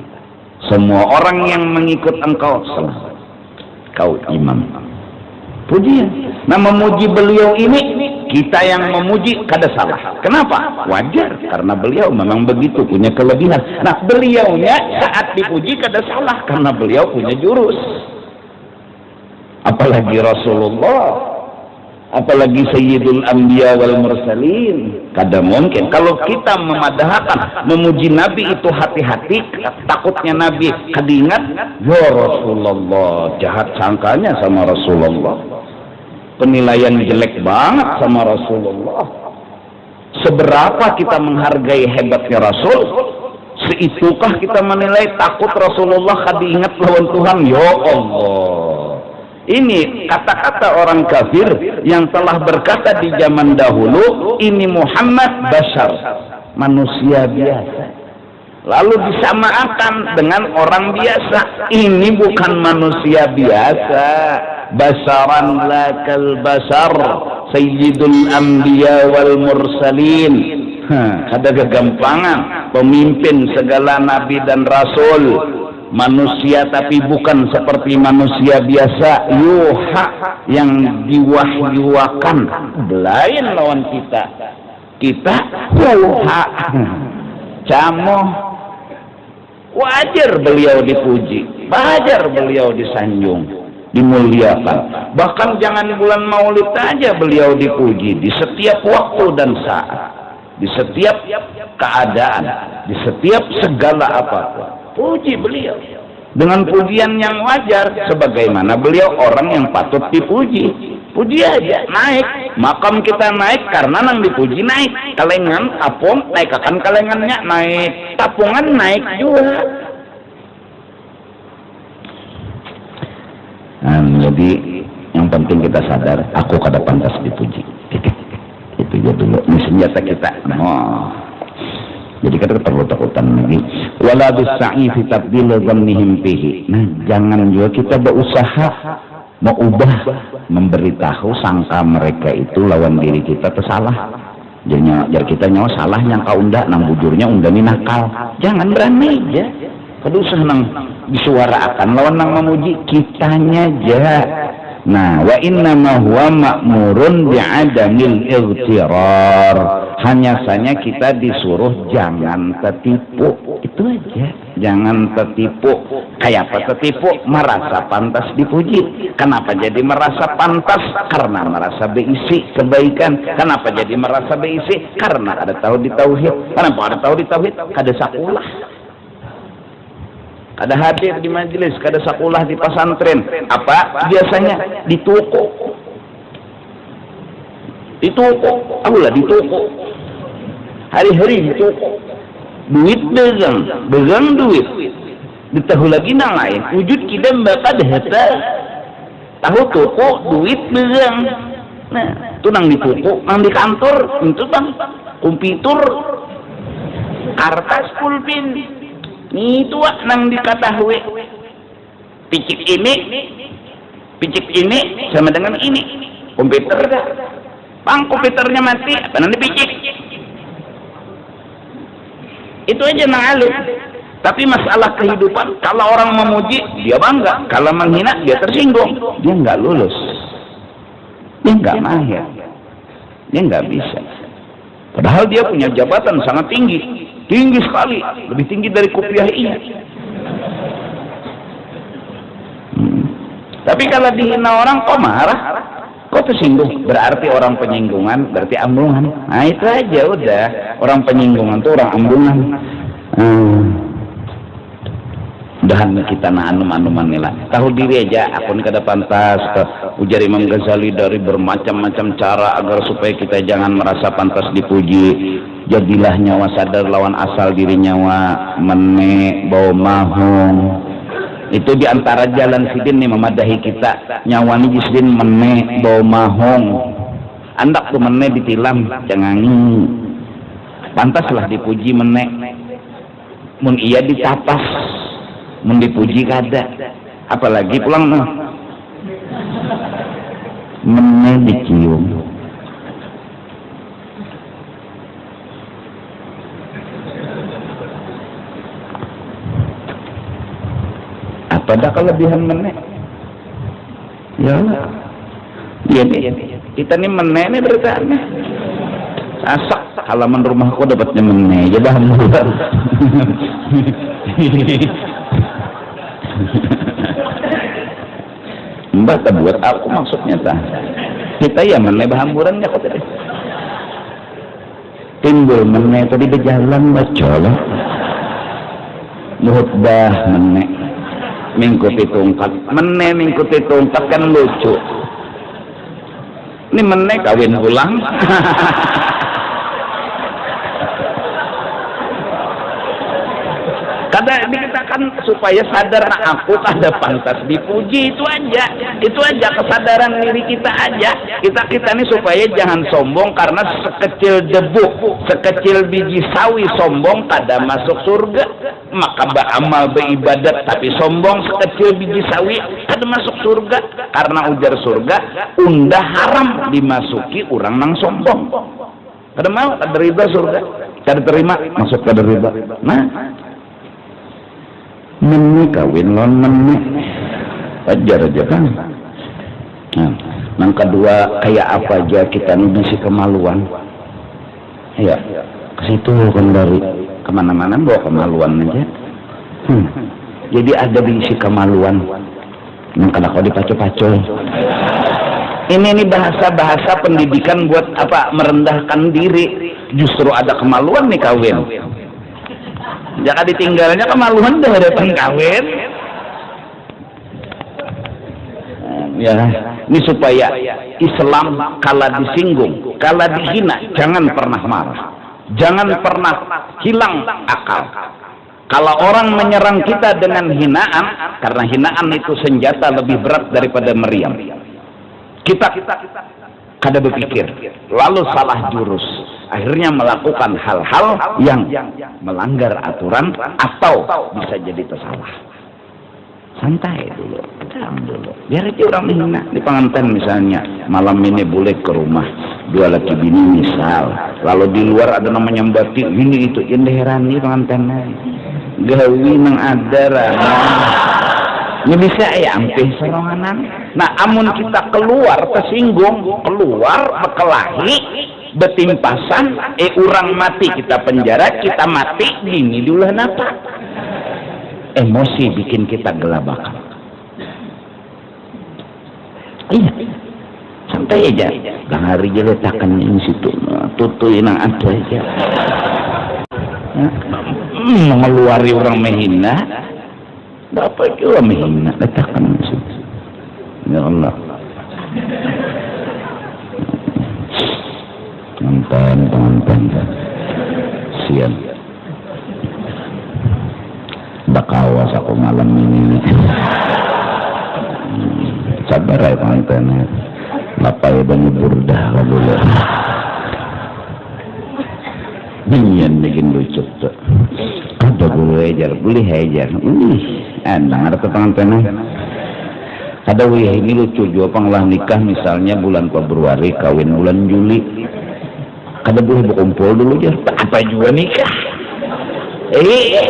Semua orang yang mengikut engkau selamat. Kau imam. Pujian. Nah, memuji beliau ini, kita yang memuji kada salah. Kenapa? Wajar, karena beliau memang begitu, punya kelebihan. Nah, beliaunya saat dipuji kada salah, karena beliau punya jurus. Apalagi Rasulullah, apalagi Sayyidul Anbiya wal Mursalin, kada mungkin. Kalau kita memadahkan memuji Nabi itu hati-hati, takutnya Nabi kadingat, ya Rasulullah, jahat sangkanya sama Rasulullah, penilaian jelek banget sama Rasulullah. Seberapa kita menghargai hebatnya Rasul, seitukah kita menilai takut Rasulullah kadingat lawan Tuhan. Ya Allah, ini kata-kata orang kafir yang telah berkata di zaman dahulu, ini Muhammad bashar, manusia biasa. lalu disamakan dengan orang biasa. Ini bukan manusia biasa. Basaran lakal basar, sayyidul anbiya wal mursalin. Ada kegampangan, pemimpin segala nabi dan rasul, manusia tapi bukan seperti manusia biasa, yuha yang diwahyuakan. Lain lawan kita yuha camoh. Wajar beliau dipuji, wajar beliau disanjung, dimuliakan. Bahkan jangan bulan Maulid aja beliau dipuji, di setiap waktu dan saat, di setiap keadaan, di setiap segala apapun. Puji beliau dengan pujian yang wajar, sebagaimana beliau orang yang patut dipuji. Puji aja, naik. Makam kita naik karena nang dipuji naik. Kalengan apung naik akan kalengannya naik. Tapungan naik juga. Jadi yang penting kita sadar, aku kada pantas dipuji. Itu aja dulu. Ini senjata kita. Jadi kita perlu takutan lagi. Wala bisa'i fi tabdil dhannihim fihi. Nah, jangan juga kita berusaha mengubah, memberitahu sangka mereka itu lawan diri kita tersalah. Jadi kita nyawa salah yang kau undak nang bujurnya undani nakal. Jangan berani aja. Kada usah nang disuarakan lawan nang memuji kitanya aja. Nah, wa inna ma huwa ma'murun bi'adamil ightirar. Hanya saja kita disuruh jangan tertipu. Itu aja. Jangan tertipu. Kayak apa tertipu? Merasa pantas dipuji. Kenapa jadi merasa pantas? Karena merasa berisi kebaikan. Kenapa jadi merasa berisi? Karena ada tahu di tauhid. Kenapa ada tahu di tauhid? Kada sakulah. Kada hadir di majelis, kada sakulah di pesantren. Apa biasanya? Di toko. Di toko. Apalah di toko. Hari-hari di toko. Duit dagang duit. Ditahu lagi nang lain. Wujud kita bakal dahata. Tahu toko, duit dagang. Nah, itu nang di toko, nang di kantor, itu bang komputer, kertas pulpen. Itu nang diketahui picik ini sama dengan ini komputer dah. Bang komputernya mati apa nang dipicik. Itu aja nang alim. Tapi masalah kehidupan, kalau orang memuji dia bangga, kalau menghina dia tersinggung, dia nggak lulus, dia nggak mahir, dia nggak bisa. Padahal dia punya jabatan sangat tinggi sekali, lebih tinggi dari kopiah ini. Tapi kalau dihina orang kok marah, kok tersinggung, berarti orang penyinggungan, berarti ambungan. Nah itu aja udah, orang penyinggungan tuh orang ambungan. Udahan kita na anum-anuman nila. Tahu diri aja, akun kada pantas. Ujar Imam Ghazali dari bermacam-macam cara agar supaya kita jangan merasa pantas dipuji. Jadilah nyawa sadar lawan asal diri nyawa, mene bawa mahung. Itu diantara jalan sidin nih memadahi kita. Nyawa ni sidin mene bawa mahung. Andak tuh mene ditilam, jangan pantaslah dipuji mene. Mun iya ditapas, mun dipuji kada. Apalagi pulang mene dicium. Pada kelebihan menek ya kita nih menek nih beritanya asak halaman rumahku dapatnya menek ya bahan murah. Mbak tak buat aku maksudnya tak kita ya menek bahan murahnya kok tadi timbul menek tadi berjalan bacolok muhutbah menek mengikuti tungkat, mene mengikuti tungkat kan lucu. Ini mene kawin pulang. Kada kita kan supaya sadar nah aku kada pantas dipuji, itu aja kesadaran diri kita aja. Kita nih supaya jangan sombong karena sekecil debu, sekecil biji sawi sombong kada masuk surga. Maka beramal beribadat tapi sombong sekecil biji sawi kada masuk surga, karena ujar surga undah haram dimasuki orang nang sombong. Kada mau, kada riba surga, kada terima masuk kada riba. Nah, menik kawin lon menik ajar aja kan. Nah, yang kedua kayak apa aja kita nih si kemaluan. Ya, ke situ kan dari kemana-mana bawa kemaluan aja. Jadi ada diisi kemaluan. Yang kada kau dipacu-pacu. Ini bahasa pendidikan buat apa? Merendahkan diri. Justru ada kemaluan nih kawin. Jangan ditinggalnya kemaluan dah datang kawin. Ya, ini supaya Islam kala disinggung, kala dihina, jangan pernah marah, jangan pernah hilang akal. Kalau orang menyerang kita dengan hinaan, karena hinaan itu senjata lebih berat daripada meriam. Kita kada berpikir, lalu salah jurus, akhirnya melakukan hal-hal yang melanggar aturan atau bisa jadi tersalah. Santai dulu, tenang dulu, biar aja orang menghina di pengantin misalnya, malam ini boleh ke rumah dua laki bini misal, lalu di luar ada namanya mbati ini itu yang diherani pengantinnya gawi nang adara. Ini bisa ya ampih seronganan. Nah, amun kita keluar tersinggung, keluar berkelahi, betimpasan, orang mati kita penjara, kita mati, gini dulu napa? Emosi bikin kita gelabakan. Iya, santai aja. Bang hari aja letakkan di situ, tutuin yang ada aja. Mengeluari orang menghina. Dapat juga menghina, letakkan di situ. Ya Allah. Pengantin. Sian. Bakawas aku malam ini. Sabar ya pengantinnya. Lapai banyak burdah dulu. Dingin bikin lucu tuh. Ada boleh hajar. Endang ada pengantinnya. Ada ini lucu juga panglah nikah misalnya bulan Februari, kawin bulan Juli. Kada boleh berkumpul dulu aja. Apa juga nikah?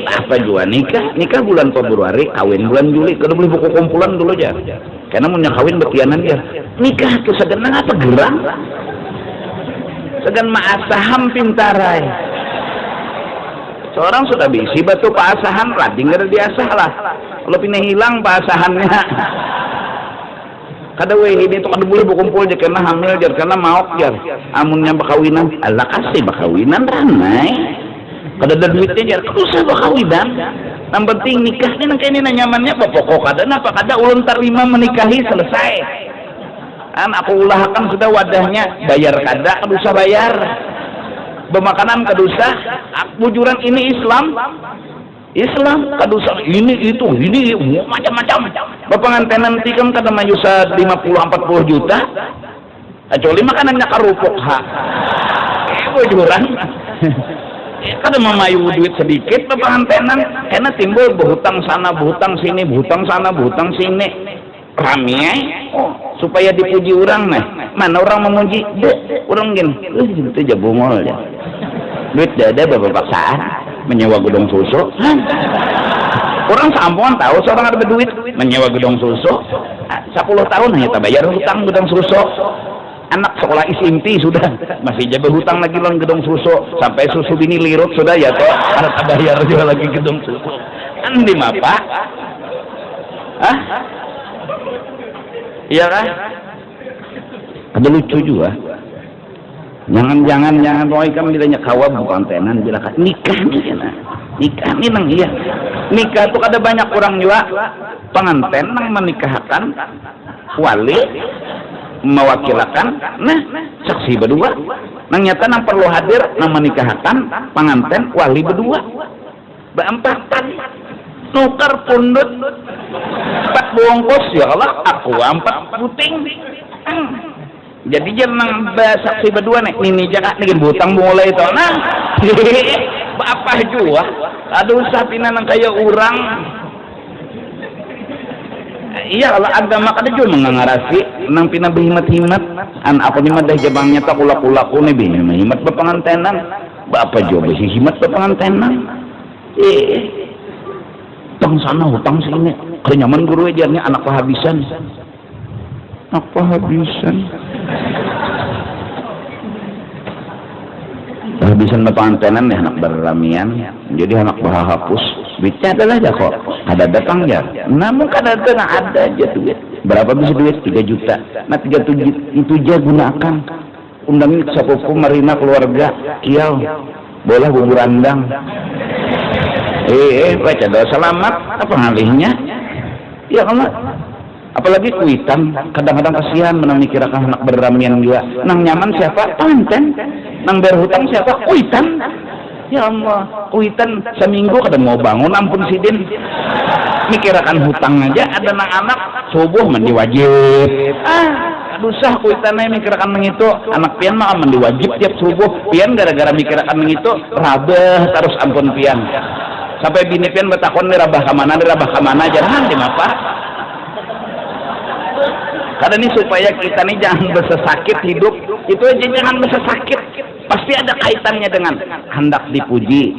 Apa juga nikah bulan Februari, kawin bulan Juli. Kada boleh berkumpulan dulu aja. Karena punya kawin betianan dia. Nikah ke segan apa gerang? Segan maasaham pintarai. Seorang sudah bisi batu paasahan, rading ada diasah lah. Kalau pindah hilang paasahannya. Kada ini tuh kada boleh berkumpul aja karena hamil jar, karena maok jar. Amunnya bakawinan, Allah kasih bakawinan ranai. Kada ada duitnya jar, kada usah bakawinan. Yang penting nikah ini nang kene nyamannya apa pokok kada napa kada ulun terima menikahi selesai. Kan aku ulahkan sudah wadahnya, bayar kada usah bayar. Bemakanan kadusa, bujuran ini Islam kadusa ini itu ini macam-macam. Bapanganten nanti kan kada mayusa 50-40 juta. Kecuali makanannya karupok ha. Bujuran. Kada memayu duit sedikit bapangantenan, karena timbul berhutang sana, berhutang sini, berhutang sana, berhutang sini. Ramai supaya dipuji orang nah. Mana orang memuji? Orang gini, itu aja bungol ya. Duit dada bapak paksaan menyewa gedung susu. Orang sampungan tahu seorang ada duit menyewa gedung susu. 10 tahun hanya tak bayar hutang gedung susu. Anak sekolah SMP sudah masih jaga hutang lagi loan gedung susu, sampai susu bini lirut sudah ya toh ada tak bayar juga lagi gedung susu. Andi apa? Hah? Iya kan? Ada lucu juga. Jangan boy kan bilanya kawa bukan tenan bila nikah nih kan. Nikah nih nang iya. Nikah tuh ada banyak orang juga pengantin nang menikahkan wali mewakilkan nah saksi berdua nang nyata nang perlu hadir nang menikahkan pengantin wali berdua berempatan nukar pundut 4 bungkus ya Allah aku 4 puting. Jadi jangan saksi berdua nih ini jaga nih butang mulai itu nah apa juga aduh sapina nang kayak orang. Iya kalau agama kada juga mengarasi nang pina berhimat-himat an aku ni madah jabangnya tak kula-kulaku nih berhimat berpengantenan apa juga berhimat berpengantenan utang sana utang sini kenyaman guru ajarnya anak kehabisan kehabisan berpengantenan ya anak berramian jadi anak berhapus duitnya adalah aja kok ada datang ya namun kadang-kadang ada aja duit berapa bisa duit 3 juta nah 3 itu aja gunakan undangin sepupu marina keluarga kiau bola bubur andang baca doa selamat apa ngalihnya ya kalau apalagi kuitan kadang-kadang kasihan menamikirakan anak berramian juga nang nyaman siapa panten nang berhutang siapa kuitan. Ya Allah, kuitan seminggu kadang mau bangun ampun sidin mikirakan hutang aja ada anak-anak subuh mandi wajib dusah kuitannya mikirakan mengitu anak pian mah mandi wajib tiap subuh pian gara-gara mikirakan mengitu rabah terus ampun pian sampai bini pian betakon nih rabah kamana jangan dimapa karena ini supaya kita nih jangan bersesakit hidup itu aja jangan bersesakit pasti ada kaitannya dengan hendak dipuji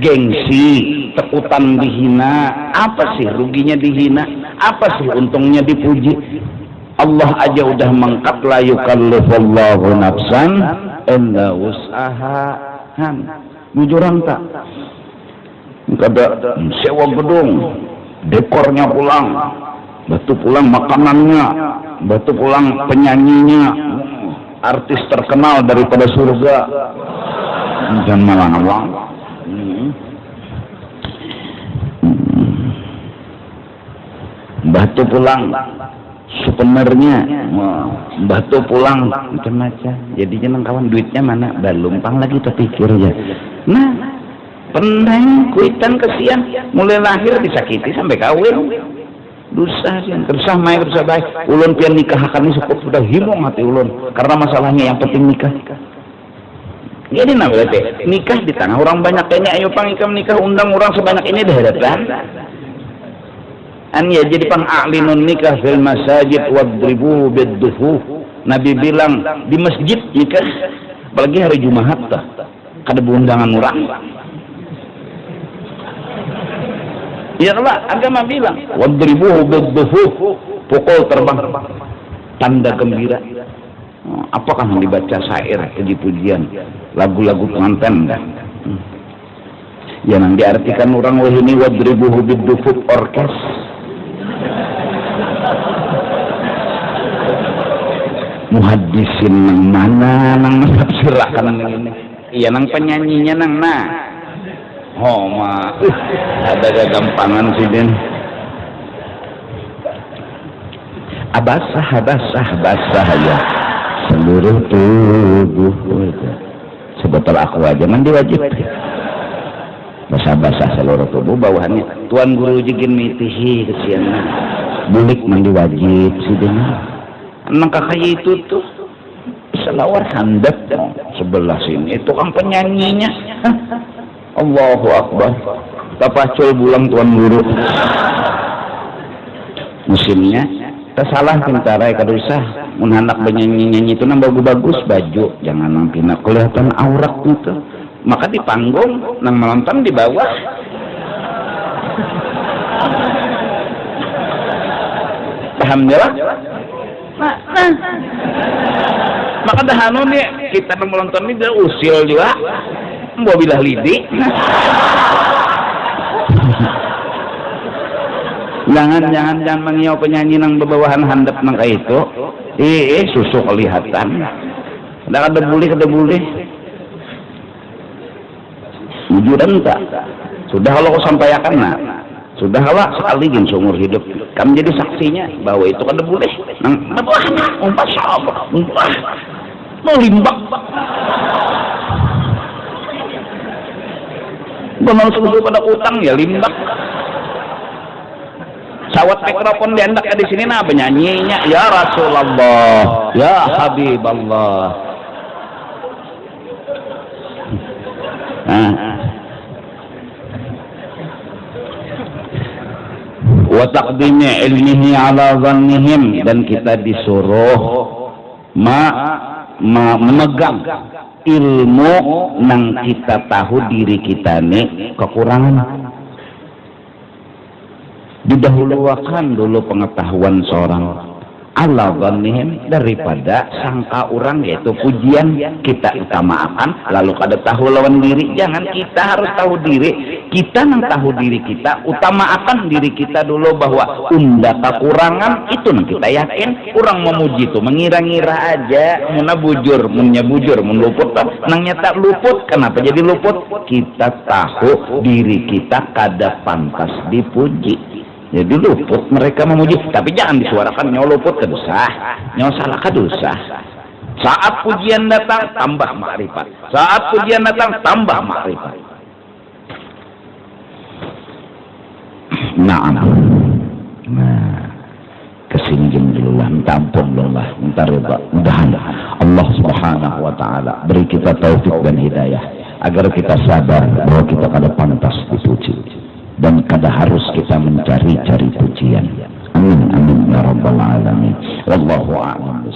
gengsi tekutan dihina apa sih ruginya dihina apa sih untungnya dipuji Allah aja udah mengkat la yukallifullahu nafsan illa wus'aha bujuran tak kada sewa gedung dekornya pulang batu pulang makanannya batu pulang penyanyinya artis terkenal daripada surga jangan malang-malang batu pulang sebenarnya batu pulang macam-macam jadi jeneng kawan duitnya mana balumpang lagi terpikir ya nah pendang kuitan kesian mulai lahir disakiti sampai kawin dosa yang tersah mai tersah baik ulun pian nikah akan cukup sudah himung hati ulun karena masalahnya yang penting nikah jadi nah berarti nikah di tanah orang banyak kayaknya ayo pangikam nikah undang orang sebanyak ini dah datang ya jadi pang a'linun nikah fil masajid wadribu biddufu Nabi bilang di masjid nikah apalagi hari Jumat tah kada undangan orang. Ya Allah, agama bilang wadribuhu biddufu pukul terbang tanda gembira. Apakah yang dibaca syair puji-pujian lagu-lagu pengantin dah yang diartikan orang wah ini wadribuhu biddufu orkes muhaddisin nang mana nang menafsirkan ini iya nang penyanyinya nang ada gagampangan sih den basah ya seluruh tubuh sebetulnya aku aja mandi wajib basah seluruh tubuh bawahannya tuan guru jigin mitihi kesian bulik mandi wajib sih den anak kakak itu tuh selawar handap sebelah sini itu kan penyanyinya Allahu Akbar tapacul bulang tuan guru musimnya tersalah pintarai kadusah menanak penyanyi-nyanyi itu nang bagus baju jangan nang pina kelihatan aurat itu maka di panggung nang menonton di bawah alhamdulillah maka dahanu nih kita nang menonton ini dia usil juga mau bilah lidi jangan mengiau penyanyi nang bebawahan handap nang kayak itu susu kelihatan ada boleh wujudan tak sudah kalau kau sampaikan sudah lah sekali gin seumur hidup kamu jadi saksinya bahwa itu kada boleh nang bebawahan masya Allah mau limbak Bamal susu pada utang ya limbak Sawat mikrofon diandak di sini nah penyanyinya ya Rasulullah, ya Habiballah. Wa taqdimi ilmihi ala dhannihim, dan kita disuruh memegang ilmu nang kita tahu diri kita nih kekurangan. Didahulukan dulu pengetahuan seorang ala dhannihim daripada sangka orang, yaitu pujian kita utamakan lalu kada tahu lawan diri. Jangan, kita harus tahu diri kita, nang tahu diri kita utamakan diri kita dulu, bahwa unda kekurangan itu nang kita yakin. Orang memuji itu mengira-ngira aja, muna bujur mun luput nang nyata luput. Kenapa jadi luput? Kita tahu diri kita kada pantas dipuji, jadi luput mereka memuji. Tapi jangan disuarakan nyawa luput kedusah, nyawa salah kedusah. Saat pujian datang tambah makrifat, saat pujian datang tambah makrifat. Nah, kesini dulu lah, minta ampun lah, minta rida. Mudah-mudahan Allah Subhanahu wa taala beri kita taufik dan hidayah agar kita sadar bahwa kita kada pantas dipuji dan kada harus kita mencari-cari pujian. Amin amin ya rabbal alamin. Wallahu a'lam.